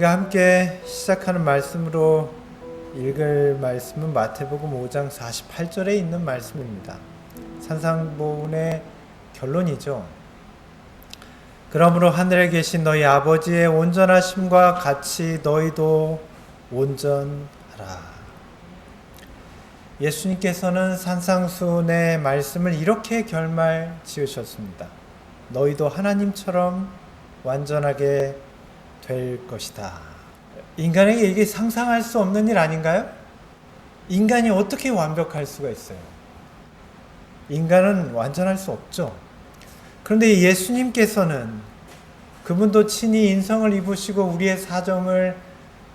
우리가 함께 시작하는 말씀으로 읽을 말씀은 마태복음 5장 48절에 있는 말씀입니다. 산상보훈의 결론이죠. 그러므로 하늘에 계신 너희 아버지의 온전하심과 같이 너희도 온전하라. 예수님께서는 산상수훈의 말씀을 이렇게 결말 지으셨습니다. 너희도 하나님처럼 완전하게 될 것이다. 인간에게 이게 상상할 수 없는 일 아닌가요? 인간이 어떻게 완벽할 수가 있어요? 인간은 완전할 수 없죠. 그런데 예수님께서는 그분도 친히 인성을 입으시고 우리의 사정을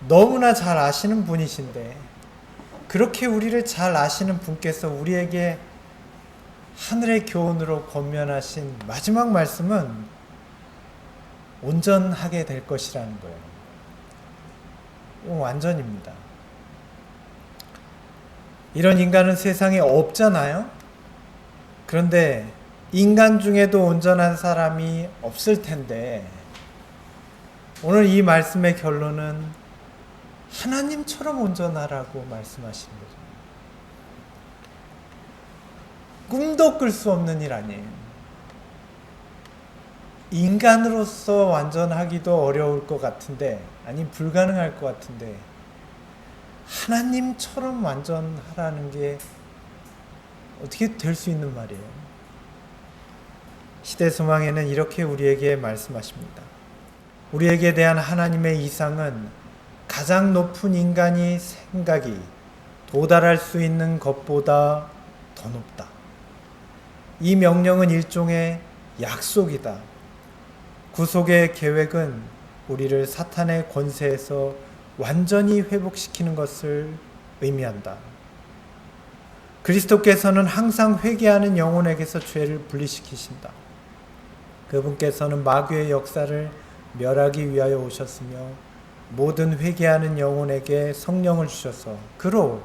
너무나 잘 아시는 분이신데, 그렇게 우리를 잘 아시는 분께서 우리에게 하늘의 교훈으로 권면하신 마지막 말씀은 온전하게 될 것이라는 거예요. 완전입니다. 이런 인간은 세상에 없잖아요. 그런데 인간 중에도 온전한 사람이 없을 텐데, 오늘 이 말씀의 결론은 하나님처럼 온전하라고 말씀하시는 거죠. 꿈도 꿀 수 없는 일 아니에요. 인간으로서 완전하기도 어려울 것 같은데, 아니 불가능할 것 같은데, 하나님처럼 완전하라는 게 어떻게 될 수 있는 말이에요? 시대소망에는 이렇게 우리에게 말씀하십니다. 우리에게 대한 하나님의 이상은 가장 높은 인간이 생각이 도달할 수 있는 것보다 더 높다. 이 명령은 일종의 약속이다. 구속의 계획은 우리를 사탄의 권세에서 완전히 회복시키는 것을 의미한다. 그리스도께서는 항상 회개하는 영혼에게서 죄를 분리시키신다. 그분께서는 마귀의 역사를 멸하기 위하여 오셨으며 모든 회개하는 영혼에게 성령을 주셔서 그로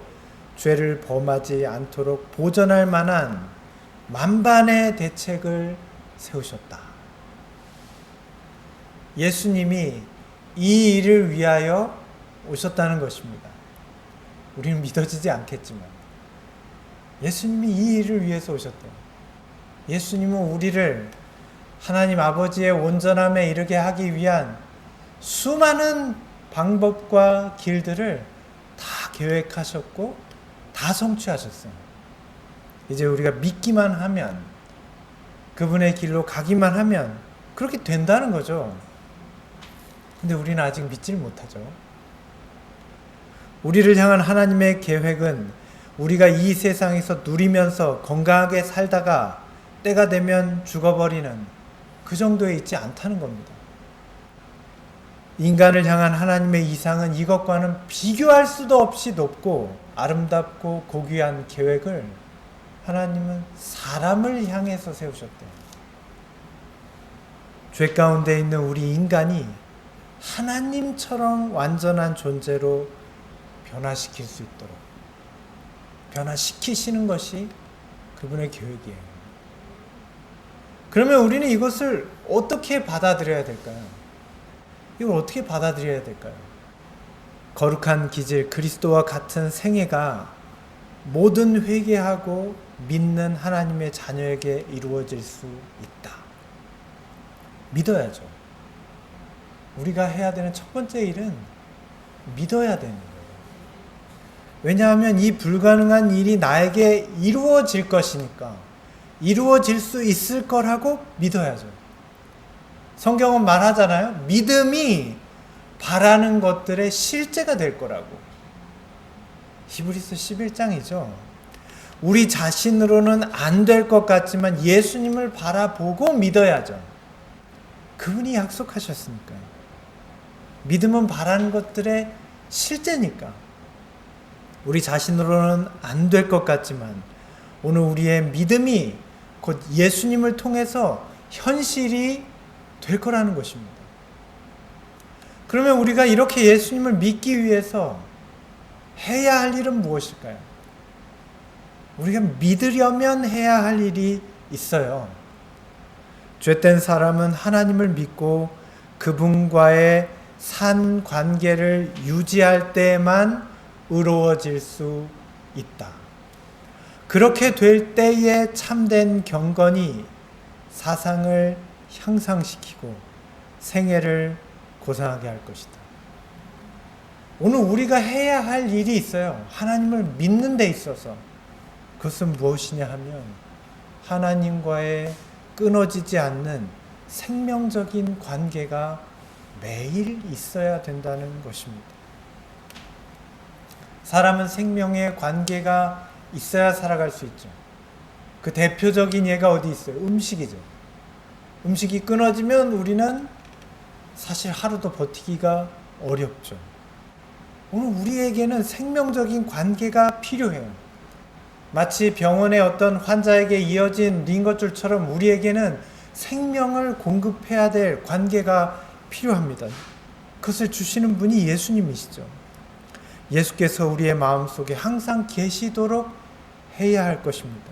죄를 범하지 않도록 보전할 만한 만반의 대책을 세우셨다. 예수님이 이 일을 위하여 오셨다는 것입니다. 우리는 믿어지지 않겠지만 예수님이 이 일을 위해서 오셨대요. 예수님은 우리를 하나님 아버지의 온전함에 이르게 하기 위한 수많은 방법과 길들을 다 계획하셨고 다 성취하셨어요. 이제 우리가 믿기만 하면, 그분의 길로 가기만 하면 그렇게 된다는 거죠. 근데 우리는 아직 믿질 못하죠. 우리를 향한 하나님의 계획은 우리가 이 세상에서 누리면서 건강하게 살다가 때가 되면 죽어버리는 그 정도에 있지 않다는 겁니다. 인간을 향한 하나님의 이상은 이것과는 비교할 수도 없이 높고 아름답고 고귀한 계획을 하나님은 사람을 향해서 세우셨대요. 죄 가운데 있는 우리 인간이 하나님처럼 완전한 존재로 변화시킬 수 있도록 변화시키시는 것이 그분의 계획이에요. 그러면 우리는 이것을 어떻게 받아들여야 될까요? 이걸 어떻게 받아들여야 될까요? 거룩한 기질 그리스도와 같은 생애가 모든 회개하고 믿는 하나님의 자녀에게 이루어질 수 있다. 믿어야죠. 우리가 해야 되는 첫 번째 일은 믿어야 되는 거예요. 왜냐하면 이 불가능한 일이 나에게 이루어질 것이니까, 이루어질 수 있을 거라고 믿어야죠. 성경은 말하잖아요. 믿음이 바라는 것들의 실제가 될 거라고. 히브리서 11장이죠. 우리 자신으로는 안 될 것 같지만 예수님을 바라보고 믿어야죠. 그분이 약속하셨으니까요. 믿음은 바라는 것들의 실제니까. 우리 자신으로는 안 될 것 같지만 오늘 우리의 믿음이 곧 예수님을 통해서 현실이 될 거라는 것입니다. 그러면 우리가 이렇게 예수님을 믿기 위해서 해야 할 일은 무엇일까요? 우리가 믿으려면 해야 할 일이 있어요. 죄된 사람은 하나님을 믿고 그분과의 산 관계를 유지할 때에만 의로워질 수 있다. 그렇게 될 때에 참된 경건이 사상을 향상시키고 생애를 고상하게 할 것이다. 오늘 우리가 해야 할 일이 있어요. 하나님을 믿는 데 있어서. 그것은 무엇이냐 하면 하나님과의 끊어지지 않는 생명적인 관계가 매일 있어야 된다는 것입니다. 사람은 생명의 관계가 있어야 살아갈 수 있죠. 그 대표적인 예가 어디 있어요? 음식이죠. 음식이 끊어지면 우리는 사실 하루도 버티기가 어렵죠. 오늘 우리에게는 생명적인 관계가 필요해요. 마치 병원의 어떤 환자에게 이어진 링거줄처럼 우리에게는 생명을 공급해야 될 관계가 필요합니다. 그것을 주시는 분이 예수님이시죠. 예수께서 우리의 마음속에 항상 계시도록 해야 할 것입니다.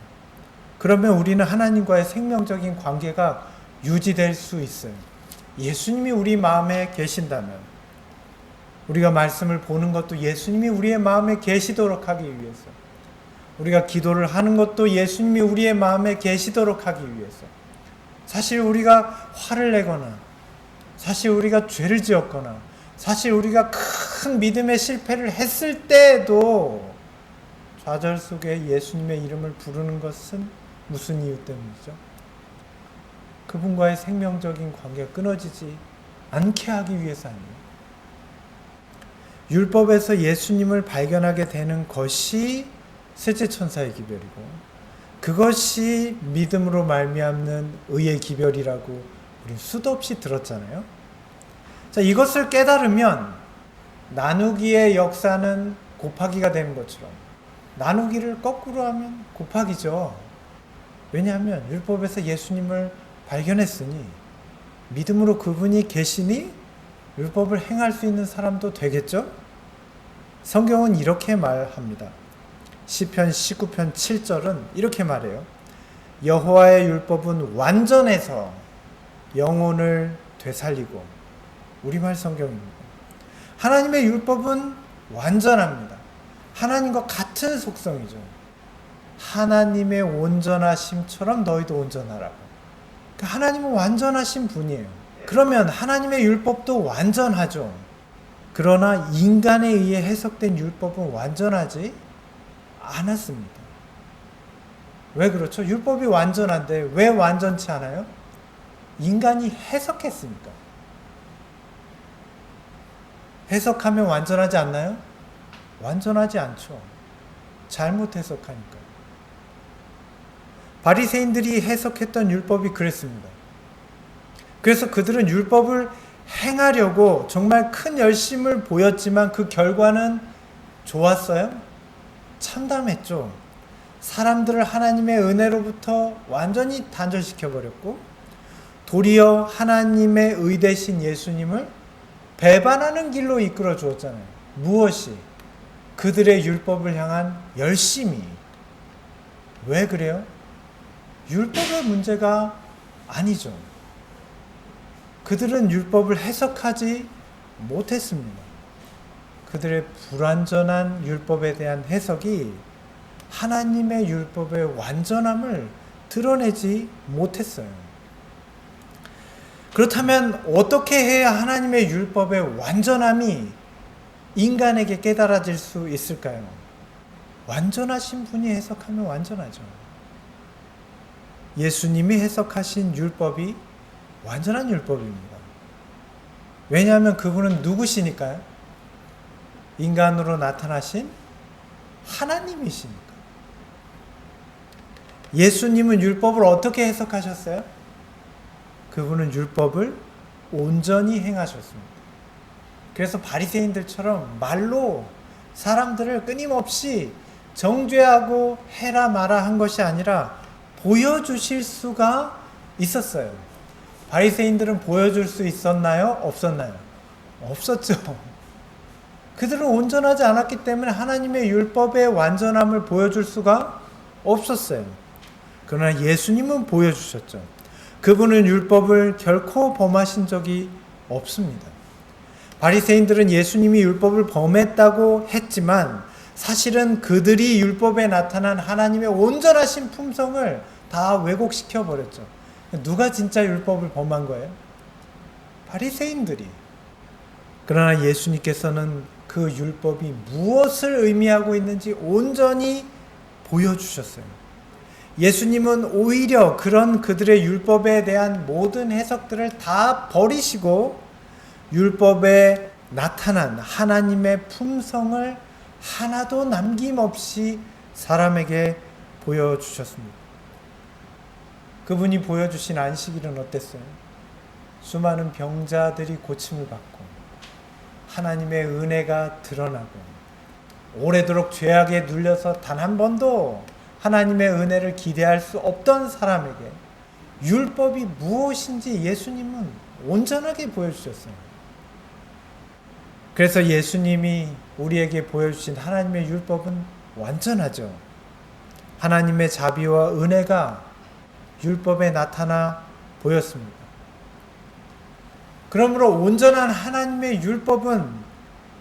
그러면 우리는 하나님과의 생명적인 관계가 유지될 수 있어요. 예수님이 우리 마음에 계신다면, 우리가 말씀을 보는 것도 예수님이 우리의 마음에 계시도록 하기 위해서, 우리가 기도를 하는 것도 예수님이 우리의 마음에 계시도록 하기 위해서, 사실 우리가 화를 내거나, 사실 우리가 죄를 지었거나, 사실 우리가 큰 믿음의 실패를 했을 때에도 좌절 속에 예수님의 이름을 부르는 것은 무슨 이유 때문이죠? 그분과의 생명적인 관계가 끊어지지 않게 하기 위해서 아니에요. 율법에서 예수님을 발견하게 되는 것이 셋째 천사의 기별이고, 그것이 믿음으로 말미암는 의의 기별이라고 우리 수도 없이 들었잖아요. 자, 이것을 깨달으면 나누기의 역사는 곱하기가 되는 것처럼, 나누기를 거꾸로 하면 곱하기죠. 왜냐하면 율법에서 예수님을 발견했으니 믿음으로 그분이 계시니 율법을 행할 수 있는 사람도 되겠죠? 성경은 이렇게 말합니다. 시편 19편 7절은 이렇게 말해요. 여호와의 율법은 완전해서 영혼을 되살리고, 우리말 성경입니다. 하나님의 율법은 완전합니다. 하나님과 같은 속성이죠. 하나님의 온전하심처럼 너희도 온전하라고. 하나님은 완전하신 분이에요. 그러면 하나님의 율법도 완전하죠. 그러나 인간에 의해 해석된 율법은 완전하지 않았습니다. 왜 그렇죠? 율법이 완전한데 왜 완전치 않아요? 인간이 해석했으니까. 해석하면 완전하지 않나요? 완전하지 않죠. 잘못 해석하니까. 바리새인들이 해석했던 율법이 그랬습니다. 그래서 그들은 율법을 행하려고 정말 큰 열심을 보였지만 그 결과는 좋았어요? 참담했죠. 사람들을 하나님의 은혜로부터 완전히 단절시켜버렸고, 도리어 하나님의 의 대신 예수님을 배반하는 길로 이끌어 주었잖아요. 무엇이? 그들의 율법을 향한 열심이. 왜 그래요? 율법의 문제가 아니죠. 그들은 율법을 해석하지 못했습니다. 그들의 불완전한 율법에 대한 해석이 하나님의 율법의 완전함을 드러내지 못했어요. 그렇다면 어떻게 해야 하나님의 율법의 완전함이 인간에게 깨달아질 수 있을까요? 완전하신 분이 해석하면 완전하죠. 예수님이 해석하신 율법이 완전한 율법입니다. 왜냐하면 그분은 누구시니까요? 인간으로 나타나신 하나님이시니까. 예수님은 율법을 어떻게 해석하셨어요? 그분은 율법을 온전히 행하셨습니다. 그래서 바리새인들처럼 말로 사람들을 끊임없이 정죄하고 해라 마라 한 것이 아니라 보여주실 수가 있었어요. 바리새인들은 보여줄 수 있었나요? 없었나요? 없었죠. 그들은 온전하지 않았기 때문에 하나님의 율법의 완전함을 보여줄 수가 없었어요. 그러나 예수님은 보여주셨죠. 그분은 율법을 결코 범하신 적이 없습니다. 바리새인들은 예수님이 율법을 범했다고 했지만 사실은 그들이 율법에 나타난 하나님의 온전하신 품성을 다 왜곡시켜 버렸죠. 누가 진짜 율법을 범한 거예요? 바리새인들이. 그러나 예수님께서는 그 율법이 무엇을 의미하고 있는지 온전히 보여주셨어요. 예수님은 오히려 그런 그들의 율법에 대한 모든 해석들을 다 버리시고 율법에 나타난 하나님의 품성을 하나도 남김없이 사람에게 보여주셨습니다. 그분이 보여주신 안식일은 어땠어요? 수많은 병자들이 고침을 받고 하나님의 은혜가 드러나고 오래도록 죄악에 눌려서 단 한 번도 하나님의 은혜를 기대할 수 없던 사람에게 율법이 무엇인지 예수님은 온전하게 보여주셨어요. 그래서 예수님이 우리에게 보여주신 하나님의 율법은 완전하죠. 하나님의 자비와 은혜가 율법에 나타나 보였습니다. 그러므로 온전한 하나님의 율법은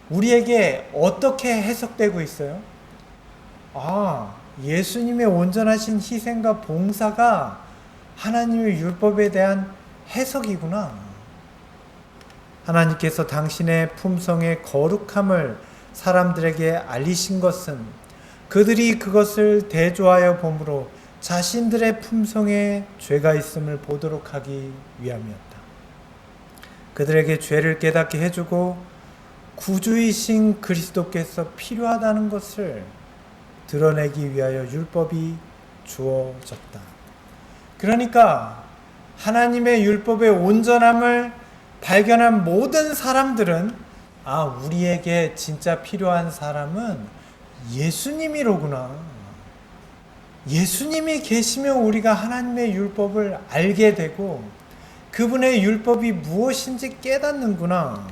우리에게 어떻게 해석되고 있어요? 예수님의 온전하신 희생과 봉사가 하나님의 율법에 대한 해석이구나. 하나님께서 당신의 품성의 거룩함을 사람들에게 알리신 것은 그들이 그것을 대조하여 봄으로 자신들의 품성에 죄가 있음을 보도록 하기 위함이었다. 그들에게 죄를 깨닫게 해주고 구주이신 그리스도께서 필요하다는 것을 드러내기 위하여 율법이 주어졌다. 그러니까 하나님의 율법의 온전함을 발견한 모든 사람들은 우리에게 진짜 필요한 사람은 예수님이로구나. 예수님이 계시면 우리가 하나님의 율법을 알게 되고 그분의 율법이 무엇인지 깨닫는구나.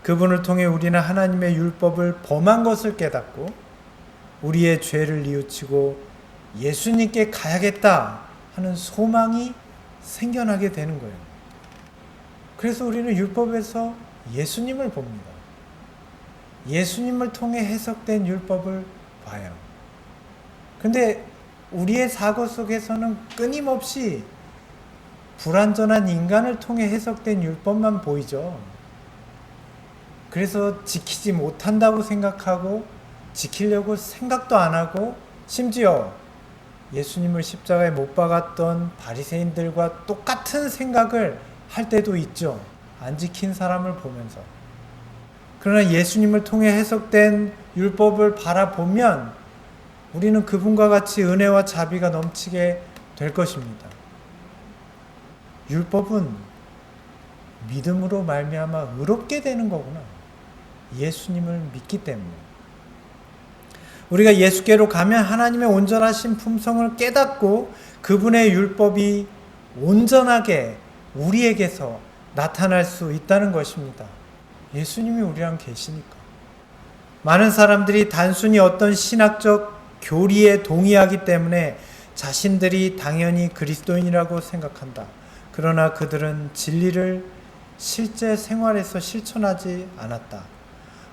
그분을 통해 우리는 하나님의 율법을 범한 것을 깨닫고 우리의 죄를 뉘우치고 예수님께 가야겠다 하는 소망이 생겨나게 되는 거예요. 그래서 우리는 율법에서 예수님을 봅니다. 예수님을 통해 해석된 율법을 봐요. 근데 우리의 사고 속에서는 끊임없이 불완전한 인간을 통해 해석된 율법만 보이죠. 그래서 지키지 못한다고 생각하고 지키려고 생각도 안 하고 심지어 예수님을 십자가에 못 박았던 바리새인들과 똑같은 생각을 할 때도 있죠. 안 지킨 사람을 보면서. 그러나 예수님을 통해 해석된 율법을 바라보면 우리는 그분과 같이 은혜와 자비가 넘치게 될 것입니다. 율법은 믿음으로 말미암아 의롭게 되는 거구나. 예수님을 믿기 때문에. 우리가 예수께로 가면 하나님의 온전하신 품성을 깨닫고 그분의 율법이 온전하게 우리에게서 나타날 수 있다는 것입니다. 예수님이 우리랑 계시니까. 많은 사람들이 단순히 어떤 신학적 교리에 동의하기 때문에 자신들이 당연히 그리스도인이라고 생각한다. 그러나 그들은 진리를 실제 생활에서 실천하지 않았다.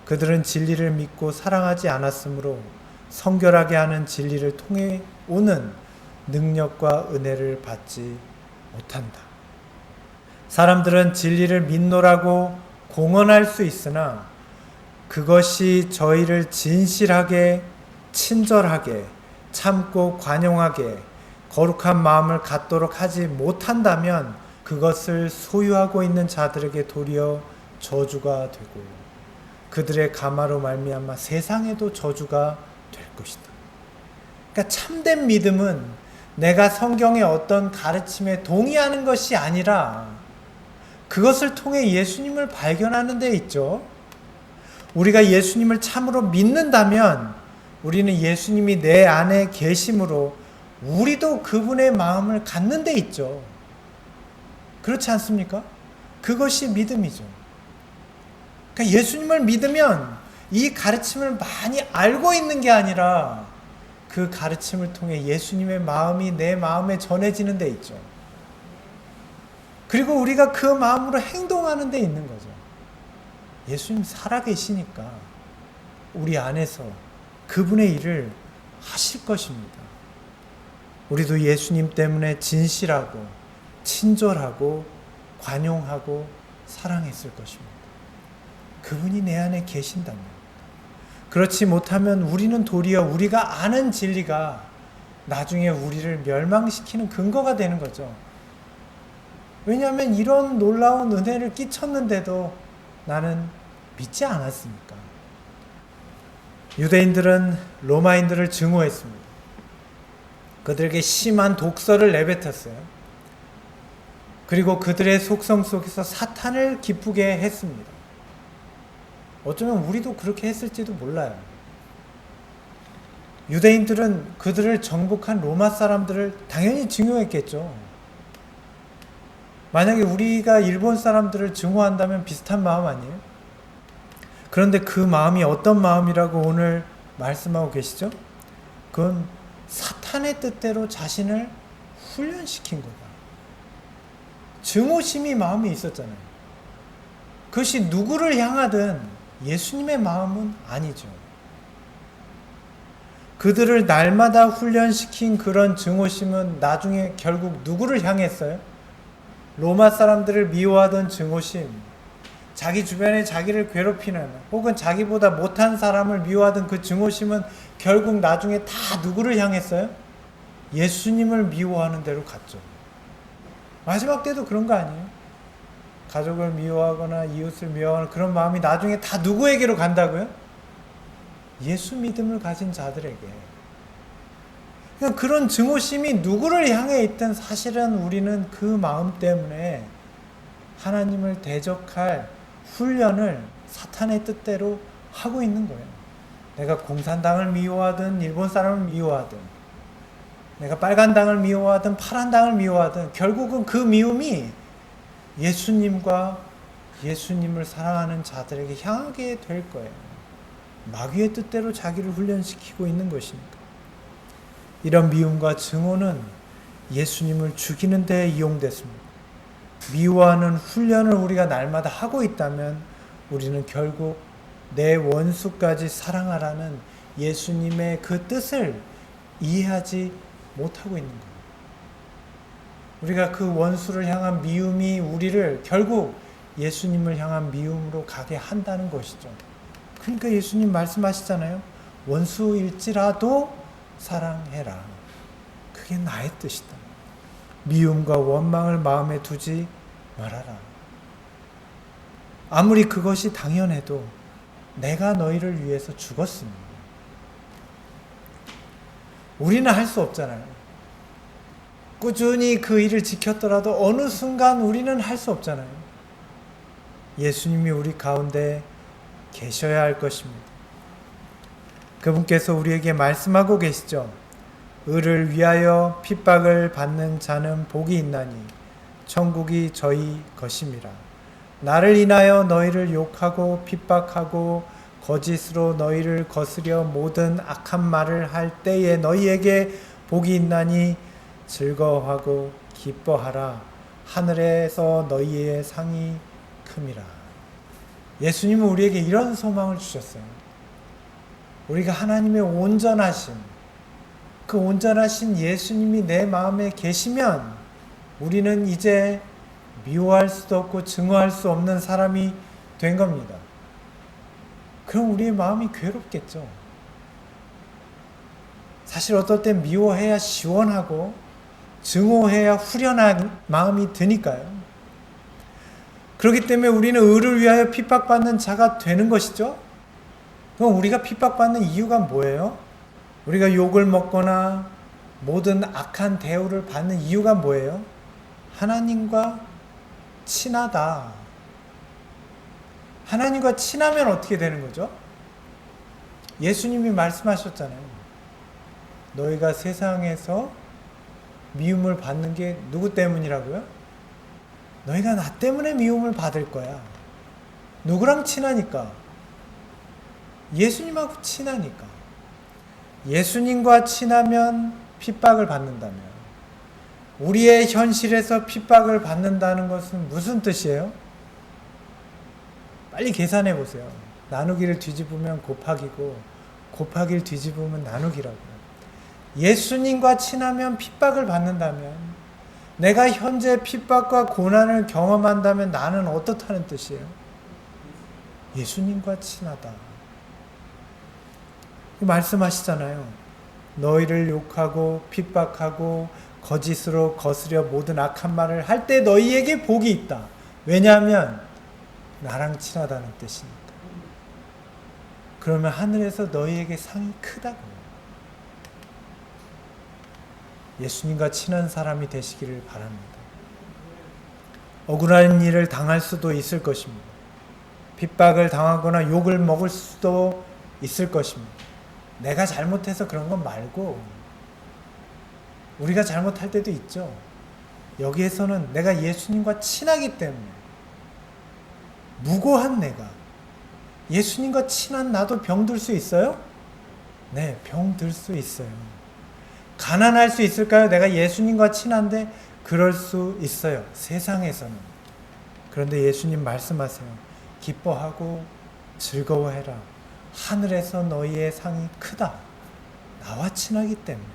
그들은 진리를 믿고 사랑하지 않았으므로 성결하게 하는 진리를 통해 오는 능력과 은혜를 받지 못한다. 사람들은 진리를 믿노라고 공언할 수 있으나 그것이 저희를 진실하게, 친절하게, 참고 관용하게 거룩한 마음을 갖도록 하지 못한다면 그것을 소유하고 있는 자들에게 도리어 저주가 되고 그들의 가마로 말미암아 세상에도 저주가 될 것이다. 그러니까 참된 믿음은 내가 성경의 어떤 가르침에 동의하는 것이 아니라 그것을 통해 예수님을 발견하는 데 있죠. 우리가 예수님을 참으로 믿는다면 우리는 예수님이 내 안에 계심으로 우리도 그분의 마음을 갖는 데 있죠. 그렇지 않습니까? 그것이 믿음이죠. 그러니까 예수님을 믿으면 이 가르침을 많이 알고 있는 게 아니라 그 가르침을 통해 예수님의 마음이 내 마음에 전해지는 데 있죠. 그리고 우리가 그 마음으로 행동하는 데 있는 거죠. 예수님 살아계시니까 우리 안에서 그분의 일을 하실 것입니다. 우리도 예수님 때문에 진실하고 친절하고 관용하고 사랑했을 것입니다. 그분이 내 안에 계신다면. 그렇지 못하면 우리는 도리어 우리가 아는 진리가 나중에 우리를 멸망시키는 근거가 되는 거죠. 왜냐하면 이런 놀라운 은혜를 끼쳤는데도 나는 믿지 않았으니까. 유대인들은 로마인들을 증오했습니다. 그들에게 심한 독서를 내뱉었어요. 그리고 그들의 속성 속에서 사탄을 기쁘게 했습니다. 어쩌면 우리도 그렇게 했을지도 몰라요. 유대인들은 그들을 정복한 로마 사람들을 당연히 증오했겠죠. 만약에 우리가 일본 사람들을 증오한다면 비슷한 마음 아니에요? 그런데 그 마음이 어떤 마음이라고 오늘 말씀하고 계시죠? 그건 사탄의 뜻대로 자신을 훈련시킨 거다. 증오심이 마음에 있었잖아요. 그것이 누구를 향하든 예수님의 마음은 아니죠. 그들을 날마다 훈련시킨 그런 증오심은 나중에 결국 누구를 향했어요? 로마 사람들을 미워하던 증오심, 자기 주변에 자기를 괴롭히는 혹은 자기보다 못한 사람을 미워하던 그 증오심은 결국 나중에 다 누구를 향했어요? 예수님을 미워하는 대로 갔죠. 마지막 때도 그런 거 아니에요? 가족을 미워하거나 이웃을 미워하는 그런 마음이 나중에 다 누구에게로 간다고요? 예수 믿음을 가진 자들에게. 그러니까 그런 증오심이 누구를 향해 있든 사실은 우리는 그 마음 때문에 하나님을 대적할 훈련을 사탄의 뜻대로 하고 있는 거예요. 내가 공산당을 미워하든 일본 사람을 미워하든 내가 빨간 당을 미워하든 파란 당을 미워하든 결국은 그 미움이 예수님과 예수님을 사랑하는 자들에게 향하게 될 거예요. 마귀의 뜻대로 자기를 훈련시키고 있는 것입니다. 이런 미움과 증오는 예수님을 죽이는 데 이용됐습니다. 미워하는 훈련을 우리가 날마다 하고 있다면 우리는 결국 내 원수까지 사랑하라는 예수님의 그 뜻을 이해하지 못하고 있는 거예요. 우리가 그 원수를 향한 미움이 우리를 결국 예수님을 향한 미움으로 가게 한다는 것이죠. 그러니까 예수님 말씀하시잖아요. 원수일지라도 사랑해라. 그게 나의 뜻이다. 미움과 원망을 마음에 두지 말아라. 아무리 그것이 당연해도 내가 너희를 위해서 죽었습니다. 우리는 할 수 없잖아요. 꾸준히 그 일을 지켰더라도 어느 순간 우리는 할 수 없잖아요. 예수님이 우리 가운데 계셔야 할 것입니다. 그분께서 우리에게 말씀하고 계시죠. 의를 위하여 핍박을 받는 자는 복이 있나니 천국이 저희 것임이라. 나를 인하여 너희를 욕하고 핍박하고 거짓으로 너희를 거스려 모든 악한 말을 할 때에 너희에게 복이 있나니 즐거워하고 기뻐하라. 하늘에서 너희의 상이 큼이라. 예수님은 우리에게 이런 소망을 주셨어요. 우리가 하나님의 온전하신 그 온전하신 예수님이 내 마음에 계시면 우리는 이제 미워할 수도 없고 증오할 수 없는 사람이 된 겁니다. 그럼 우리의 마음이 괴롭겠죠. 사실 어떨 땐 미워해야 시원하고 증오해야 후련한 마음이 드니까요. 그렇기 때문에 우리는 의를 위하여 핍박받는 자가 되는 것이죠. 그럼 우리가 핍박받는 이유가 뭐예요? 우리가 욕을 먹거나 모든 악한 대우를 받는 이유가 뭐예요? 하나님과 친하다. 하나님과 친하면 어떻게 되는 거죠? 예수님이 말씀하셨잖아요. 너희가 세상에서 미움을 받는 게 누구 때문이라고요? 너희가 나 때문에 미움을 받을 거야. 누구랑 친하니까? 예수님하고 친하니까. 예수님과 친하면 핍박을 받는다면 우리의 현실에서 핍박을 받는다는 것은 무슨 뜻이에요? 빨리 계산해 보세요. 나누기를 뒤집으면 곱하기고 곱하기를 뒤집으면 나누기라고요. 예수님과 친하면 핍박을 받는다면, 내가 현재 핍박과 고난을 경험한다면 나는 어떻다는 뜻이에요? 예수님과 친하다. 말씀하시잖아요. 너희를 욕하고 핍박하고 거짓으로 거스려 모든 악한 말을 할 때 너희에게 복이 있다. 왜냐하면 나랑 친하다는 뜻이니까. 그러면 하늘에서 너희에게 상이 크다고. 예수님과 친한 사람이 되시기를 바랍니다. 억울한 일을 당할 수도 있을 것입니다. 핍박을 당하거나 욕을 먹을 수도 있을 것입니다. 내가 잘못해서 그런 건 말고, 우리가 잘못할 때도 있죠. 여기에서는 내가 예수님과 친하기 때문에, 무고한 내가, 예수님과 친한 나도 병들 수 있어요? 네, 병들 수 있어요. 가난할 수 있을까요? 내가 예수님과 친한데 그럴 수 있어요. 세상에서는. 그런데 예수님 말씀하세요. 기뻐하고 즐거워해라. 하늘에서 너희의 상이 크다. 나와 친하기 때문에.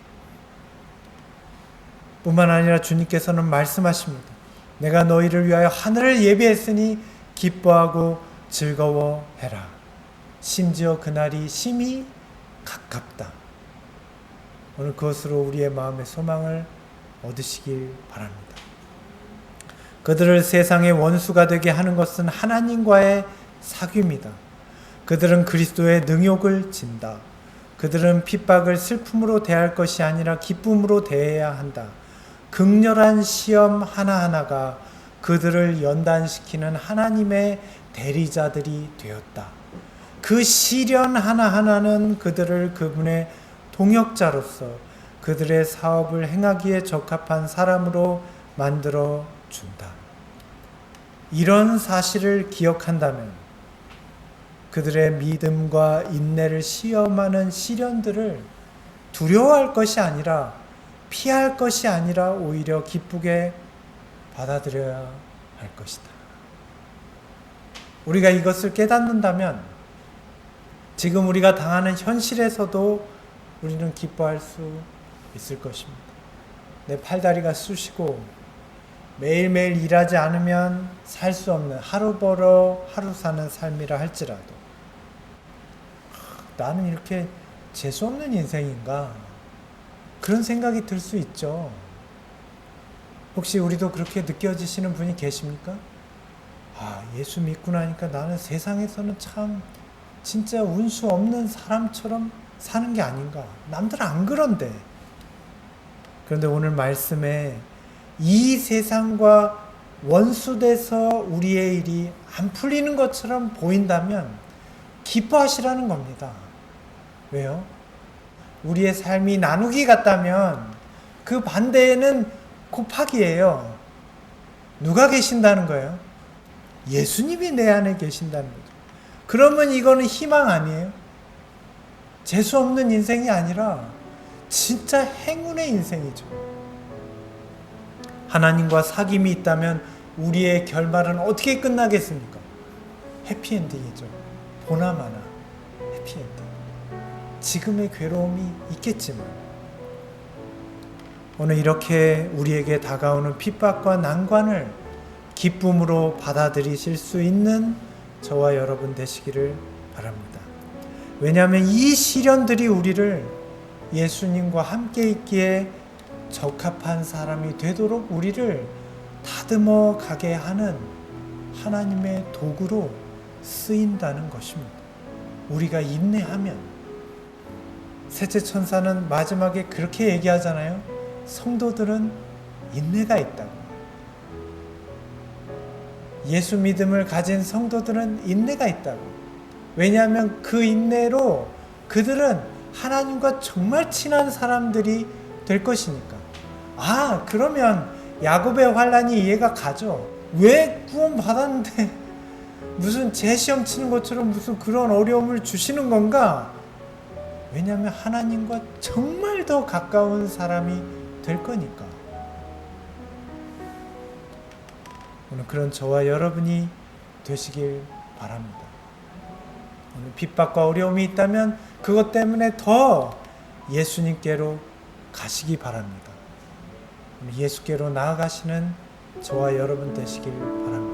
뿐만 아니라 주님께서는 말씀하십니다. 내가 너희를 위하여 하늘을 예비했으니 기뻐하고 즐거워해라. 심지어 그날이 심히 가깝다. 오늘 그것으로 우리의 마음의 소망을 얻으시길 바랍니다. 그들을 세상의 원수가 되게 하는 것은 하나님과의 사귐이다. 그들은 그리스도의 능욕을 진다. 그들은 핍박을 슬픔으로 대할 것이 아니라 기쁨으로 대해야 한다. 극렬한 시험 하나하나가 그들을 연단시키는 하나님의 대리자들이 되었다. 그 시련 하나하나는 그들을 그분의 동역자로서 그들의 사업을 행하기에 적합한 사람으로 만들어 준다. 이런 사실을 기억한다면 그들의 믿음과 인내를 시험하는 시련들을 두려워할 것이 아니라, 피할 것이 아니라 오히려 기쁘게 받아들여야 할 것이다. 우리가 이것을 깨닫는다면 지금 우리가 당하는 현실에서도 우리는 기뻐할 수 있을 것입니다. 내 팔다리가 쑤시고 매일매일 일하지 않으면 살 수 없는, 하루 벌어 하루 사는 삶이라 할지라도 나는 이렇게 재수 없는 인생인가? 그런 생각이 들 수 있죠. 혹시 우리도 그렇게 느껴지시는 분이 계십니까? 예수 믿고 나니까 나는 세상에서는 참 진짜 운수 없는 사람처럼 사는 게 아닌가. 남들은 안 그런데. 그런데 오늘 말씀에 이 세상과 원수돼서 우리의 일이 안 풀리는 것처럼 보인다면 기뻐하시라는 겁니다. 왜요? 우리의 삶이 나누기 같다면 그 반대에는 곱하기예요. 누가 계신다는 거예요? 예수님이 내 안에 계신다는 거죠. 그러면 이거는 희망 아니에요? 재수 없는 인생이 아니라 진짜 행운의 인생이죠. 하나님과 사귐이 있다면 우리의 결말은 어떻게 끝나겠습니까? 해피엔딩이죠. 보나마나 해피엔딩. 지금의 괴로움이 있겠지만 오늘 이렇게 우리에게 다가오는 핍박과 난관을 기쁨으로 받아들이실 수 있는 저와 여러분 되시기를 바랍니다. 왜냐하면 이 시련들이 우리를 예수님과 함께 있기에 적합한 사람이 되도록 우리를 다듬어 가게 하는 하나님의 도구로 쓰인다는 것입니다. 우리가 인내하면. 셋째 천사는 마지막에 그렇게 얘기하잖아요. 성도들은 인내가 있다고. 예수 믿음을 가진 성도들은 인내가 있다고. 왜냐하면 그 인내로 그들은 하나님과 정말 친한 사람들이 될 것이니까. 그러면 야곱의 환난이 이해가 가죠. 왜 구원 받았는데 무슨 재시험 치는 것처럼 무슨 그런 어려움을 주시는 건가? 왜냐하면 하나님과 정말 더 가까운 사람이 될 거니까. 오늘 그런 저와 여러분이 되시길 바랍니다. 오늘 핍박과 어려움이 있다면 그것 때문에 더 예수님께로 가시기 바랍니다. 예수께로 나아가시는 저와 여러분 되시길 바랍니다.